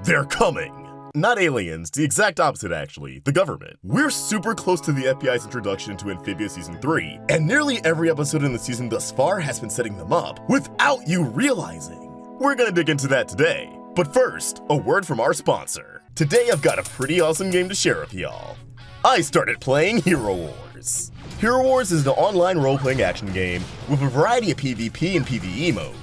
They're coming! Not aliens, the exact opposite actually, the government. We're super close to the FBI's introduction to Amphibia Season 3, and nearly every episode in the season thus far has been setting them up, without you realizing. We're gonna dig into that today. But first, a word from our sponsor. Today I've got a pretty awesome game to share with y'all. I started playing Hero Wars. Hero Wars is an online role-playing action game with a variety of PvP and PvE modes.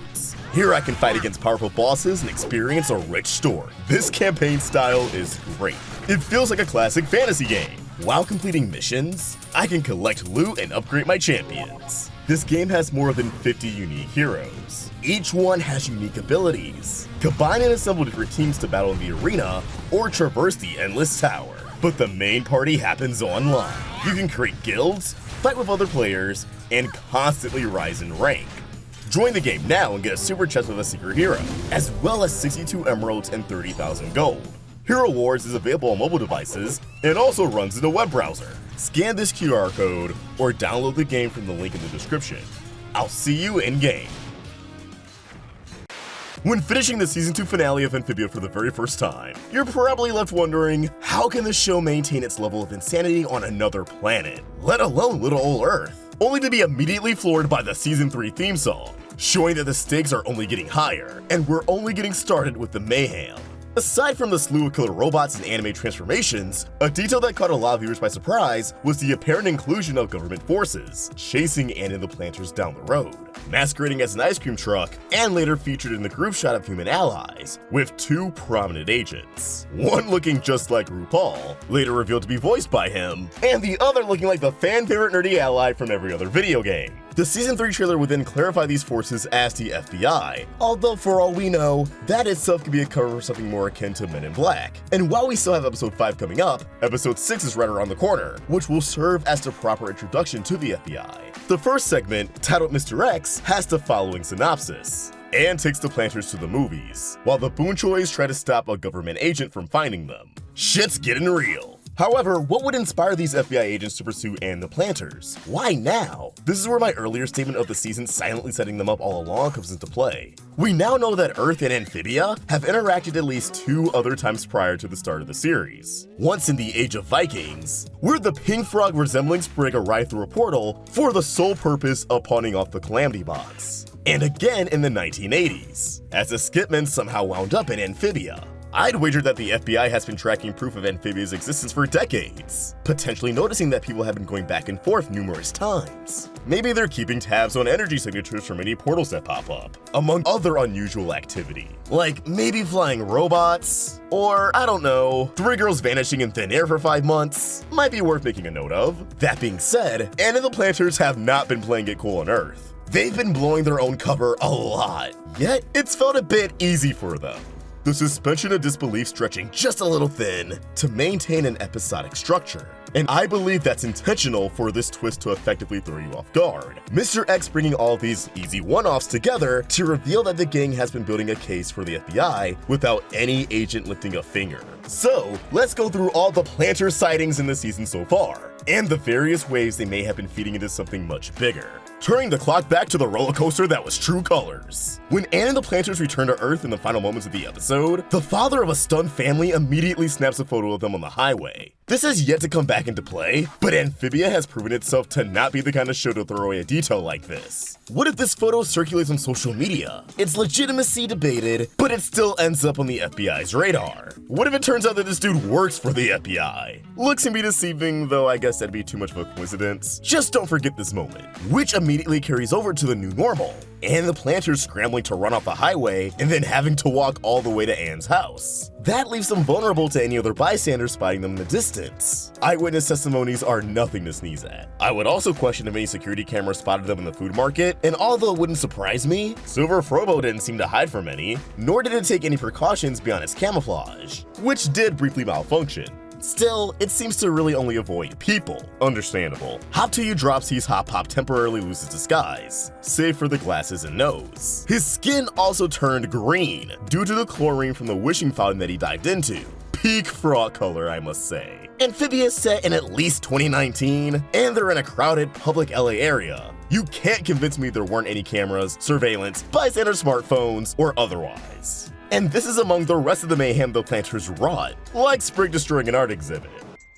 Here I can fight against powerful bosses and experience a rich story. This campaign style is great. It feels like a classic fantasy game. While completing missions, I can collect loot and upgrade my champions. This game has more than 50 unique heroes. Each one has unique abilities. Combine and assemble different teams to battle in the arena or traverse the endless tower. But the main party happens online. You can create guilds, fight with other players, and constantly rise in rank. Join the game now and get a super chest with a secret hero, as well as 62 emeralds and 30,000 gold. Hero Wars is available on mobile devices and also runs in a web browser. Scan this QR code or download the game from the link in the description. I'll see you in-game. When finishing the Season 2 finale of Amphibia for the very first time, you're probably left wondering, how can the show maintain its level of insanity on another planet, let alone little old Earth? Only to be immediately floored by the Season 3 theme song, showing that the stakes are only getting higher, and we're only getting started with the mayhem. Aside from the slew of killer robots and anime transformations, a detail that caught a lot of viewers by surprise was the apparent inclusion of government forces, chasing Anne and the Plantars down the road, masquerading as an ice cream truck, and later featured in the group shot of human allies, with two prominent agents. One looking just like RuPaul, later revealed to be voiced by him, and the other looking like the fan-favorite nerdy ally from every other video game. The Season 3 trailer would then clarify these forces as the FBI, although for all we know, that itself could be a cover for something more akin to Men in Black. And while we still have Episode 5 coming up, Episode 6 is right around the corner, which will serve as the proper introduction to the FBI. The first segment, titled Mr. X, has the following synopsis. Anne takes the Plantars to the movies, while the Boonchoys try to stop a government agent from finding them. Shit's getting real. However, what would inspire these FBI agents to pursue Anne the Plantars? Why now? This is where my earlier statement of the season silently setting them up all along comes into play. We now know that Earth and Amphibia have interacted at least 2 other times prior to the start of the series. Once in the Age of Vikings, where the pink frog resembling Sprig arrived through a portal for the sole purpose of pawning off the Calamity Box. And again in the 1980s, as the Skipmen somehow wound up in Amphibia. I'd wager that the FBI has been tracking proof of Amphibia's existence for decades, potentially noticing that people have been going back and forth numerous times. Maybe they're keeping tabs on energy signatures from any portals that pop up, among other unusual activity, like maybe flying robots, or I don't know, 3 girls vanishing in thin air for 5 months, might be worth making a note of. That being said, Anne and the Plantars have not been playing it cool on Earth. They've been blowing their own cover a lot, yet it's felt a bit easy for them. The suspension of disbelief stretching just a little thin to maintain an episodic structure. And I believe that's intentional for this twist to effectively throw you off guard. Mr. X bringing all these easy one-offs together to reveal that the gang has been building a case for the FBI without any agent lifting a finger. So, let's go through all the Plantar sightings in the season so far, and the various ways they may have been feeding into something much bigger. Turning the clock back to the roller coaster that was True Colors. When Anne and the Plantars return to Earth in the final moments of the episode, the father of a stunned family immediately snaps a photo of them on the highway. This has yet to come back into play, but Amphibia has proven itself to not be the kind of show to throw away a detail like this. What if this photo circulates on social media? Its legitimacy debated, but it still ends up on the FBI's radar. What if it turns out that this dude works for the FBI? Looks can be deceiving, though I guess that'd be too much of a coincidence. Just don't forget this moment, which immediately carries over to the new normal, and the Plantars scrambling to run off the highway and then having to walk all the way to Anne's house. That leaves them vulnerable to any other bystanders spotting them in the distance. Eyewitness testimonies are nothing to sneeze at. I would also question if any security cameras spotted them in the food market, and although it wouldn't surprise me, Silver Frobo didn't seem to hide from any, nor did it take any precautions beyond its camouflage, which did briefly malfunction. Still, it seems to really only avoid people. Understandable. Hop to You drops sees Hop Hop temporarily lose his disguise, save for the glasses and nose. His skin also turned green due to the chlorine from the wishing fountain that he dived into. Peak frog color, I must say. Amphibia is set in at least 2019, and they're in a crowded public LA area. You can't convince me there weren't any cameras, surveillance, bystander smartphones, or otherwise. And this is among the rest of the mayhem the Plantars wrought, like Sprig destroying an art exhibit.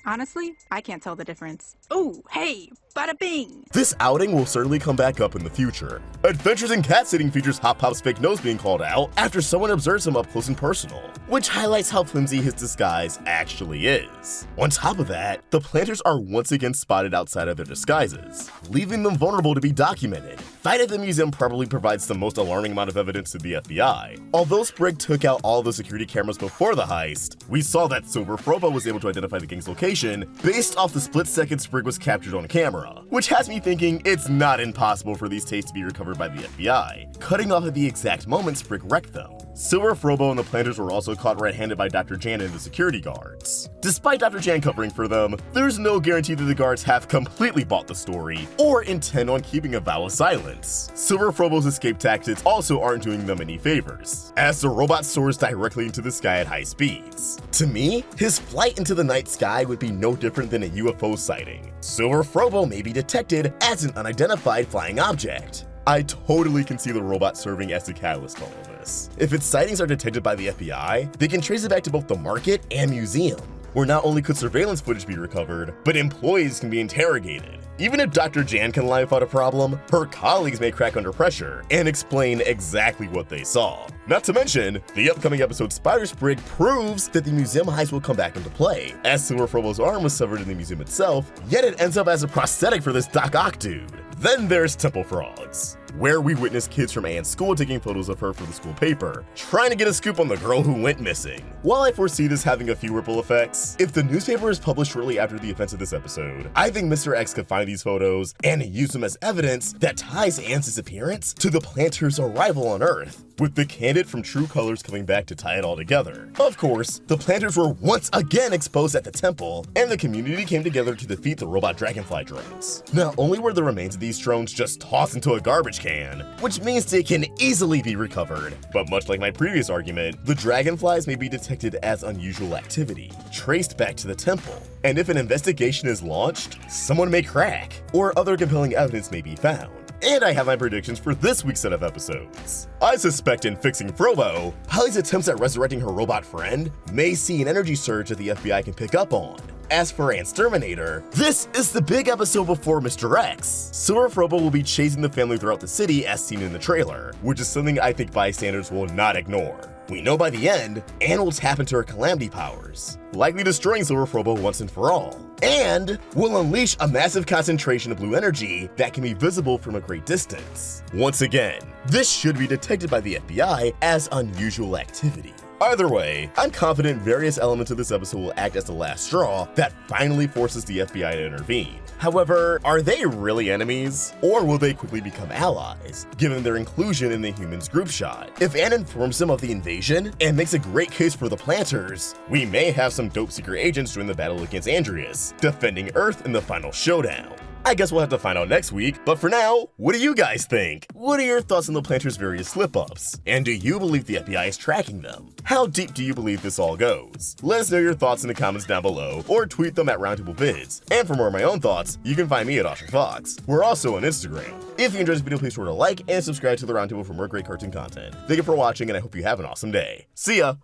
Honestly, I can't tell the difference. Ooh, hey, bada bing! This outing will certainly come back up in the future. Adventures in Cat Sitting features Hop Pop's fake nose being called out after someone observes him up close and personal, which highlights how flimsy his disguise actually is. On top of that, the Plantars are once again spotted outside of their disguises, leaving them vulnerable to be documented. Fight at the museum probably provides the most alarming amount of evidence to the FBI. Although Sprig took out all the security cameras before the heist, we saw that Silver Frobo was able to identify the gang's location based off the split second Sprig was captured on camera, which has me thinking it's not impossible for these tapes to be recovered by the FBI, cutting off at the exact moment Sprig wrecked them. Silver Frobo and the Plantars were also caught red-handed by Dr. Jan and the security guards. Despite Dr. Jan covering for them, there's no guarantee that the guards have completely bought the story or intend on keeping a vow of silence. Silver Frobo's escape tactics also aren't doing them any favors, as the robot soars directly into the sky at high speeds. To me, his flight into the night sky would be no different than a UFO sighting. Silver Frobo may be detected as an unidentified flying object. I totally can see the robot serving as the catalyst to all of this. If its sightings are detected by the FBI, they can trace it back to both the market and museum, where not only could surveillance footage be recovered, but employees can be interrogated. Even if Dr. Jan can lie without a problem, her colleagues may crack under pressure and explain exactly what they saw. Not to mention, the upcoming episode Spider Sprig proves that the museum heist will come back into play, as Silver Frobo's arm was severed in the museum itself, yet it ends up as a prosthetic for this Doc Ock dude. Then there's Temple Frogs, where we witness kids from Anne's school taking photos of her for the school paper, trying to get a scoop on the girl who went missing. While I foresee this having a few ripple effects, if the newspaper is published shortly after the events of this episode, I think Mr. X could find these photos and use them as evidence that ties Anne's disappearance to the Plantars' arrival on Earth, with the candidate from True Colors coming back to tie it all together. Of course, the Plantars were once again exposed at the temple, and the community came together to defeat the robot dragonfly drones. Not only were the remains of these drones just tossed into a garbage can, which means they can easily be recovered, but much like my previous argument, the dragonflies may be detected as unusual activity, traced back to the temple. And if an investigation is launched, someone may crack, or other compelling evidence may be found. And I have my predictions for this week's set of episodes. I suspect in Fixing Frobo, Holly's attempts at resurrecting her robot friend may see an energy surge that the FBI can pick up on. As for anne-sterminator, this is the big episode before Mr. X. Silver Frobo will be chasing the family throughout the city as seen in the trailer, which is something I think bystanders will not ignore. We know by the end, Anne will tap into her calamity powers, likely destroying Silver Frobo once and for all, and will unleash a massive concentration of blue energy that can be visible from a great distance. Once again, this should be detected by the FBI as unusual activity. Either way, I'm confident various elements of this episode will act as the last straw that finally forces the FBI to intervene. However, are they really enemies? Or will they quickly become allies, given their inclusion in the humans group shot? If Anne informs them of the invasion and makes a great case for the Plantars, we may have some dope secret agents join the battle against Andrias, defending Earth in the final showdown. I guess we'll have to find out next week, but for now, what do you guys think? What are your thoughts on the Plantars' various slip-ups? And do you believe the FBI is tracking them? How deep do you believe this all goes? Let us know your thoughts in the comments down below, or tweet them at Roundtable Vids. And for more of my own thoughts, you can find me at OsherFox. We're also on Instagram. If you enjoyed this video, please remember to like and subscribe to the Roundtable for more great cartoon content. Thank you for watching, and I hope you have an awesome day. See ya!